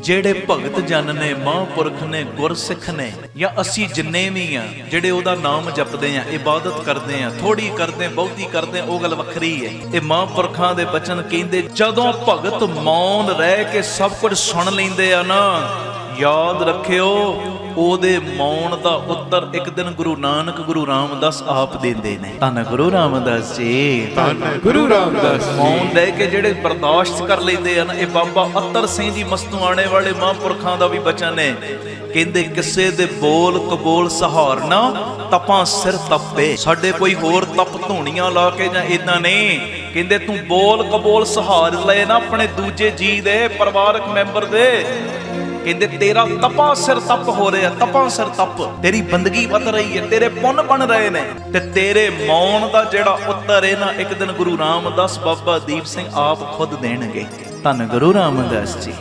ਜਿਹੜੇ ਭਗਤ ਜਨ ਨੇ, ਮਹਾਂਪੁਰਖ ਨੇ, ਗੁਰਸਿੱਖ ਨੇ, ਜਾਂ ਅਸੀਂ ਜਿੰਨੇ ਵੀ ਆ ਜਿਹੜੇ ਉਹਦਾ ਨਾਮ ਜਪਦੇ ਆ, ਇਬਾਦਤ ਕਰਦੇ ਆ, ਥੋੜੀ ਕਰਦੇ ਬਹੁਤੀ ਕਰਦੇ, ਉਹ ਗੱਲ ਵੱਖਰੀ ਹੈ। ਇਹ ਮਹਾਂਪੁਰਖਾਂ ਦੇ ਬਚਨ ਕਹਿੰਦੇ, ਜਦੋਂ ਭਗਤ ਮੌਨ ਰਹਿ ਕੇ ਸਭ ਕੁਝ ਸੁਣ ਲੈਂਦੇ ਆ ਨਾ, ਯਾਦ ਰੱਖਿਓ ਉਹਦੇ ਮੌਨ ਦਾ ਉੱਤਰ ਇੱਕ ਦਿਨ ਗੁਰੂ ਨਾਨਕ, ਗੁਰੂ ਰਾਮਦਾਸ ਆਪ ਦਿੰਦੇ ਨੇ। ਧੰਨ ਗੁਰੂ ਰਾਮਦਾਸ ਜੀ, ਧੰਨ ਗੁਰੂ ਰਾਮਦਾਸ ਜੀ। ਮੌਨ ਲੈ ਕੇ ਜਿਹੜੇ ਬਰਦਾਸ਼ਤ ਕਰ ਲੈਂਦੇ ਹਨ, ਇਹ ਬਾਬਾ ਅਤਰ ਸਿੰਘ ਜੀ ਮਸਤੂਆਣੇ ਵਾਲੇ ਮਹਾਂਪੁਰਖਾਂ ਦਾ ਵੀ ਬਚਨ ਹੈ। ਕਹਿੰਦੇ ਕਿਸੇ ਦੇ ਬੋਲ ਕਬੋਲ ਸਹਾਰਨਾ, ਤਪਾਂ ਸਿਰ ਤਪੇ। ਸਾਡੇ ਕੋਈ ਹੋਰ ਤਪ ਧੂਣੀਆਂ ਲਾ ਕੇ ਜਾਂ ਇਦਾਂ ਨਹੀਂ, ਕਹਿੰਦੇ ਤੂੰ ਬੋਲ ਕਬੋਲ ਸਹਾਰ ਲਏ ਨਾ ਆਪਣੇ ਦੂਜੇ ਜੀ ਦੇ, ਪਰਿਵਾਰਕ ਮੈਂਬਰ ਦੇ, ਕਹਿੰਦੇ ਤੇਰਾ ਤਪਾ ਸਿਰ ਤਪ ਹੋ ਰਿਹਾ, ਤਪਾ ਸਿਰ ਤਪ, ਤੇਰੀ ਬੰਦਗੀ ਵਧ ਰਹੀ ਹੈ, ਤੇਰੇ ਪੁੰਨ ਬਣ ਰਹੇ ਨੇ। ਤੇ ਤੇਰੇ ਮੌਨ ਦਾ ਜਿਹੜਾ ਉੱਤਰ ਹੈ ਨਾ, ਇੱਕ ਦਿਨ ਗੁਰੂ ਰਾਮਦਾਸ ਬਾਬਾ ਦੀਪ ਸਿੰਘ ਆਪ ਖੁਦ ਦੇਣਗੇ। ਧੰਨ ਗੁਰੂ ਰਾਮਦਾਸ ਜੀ।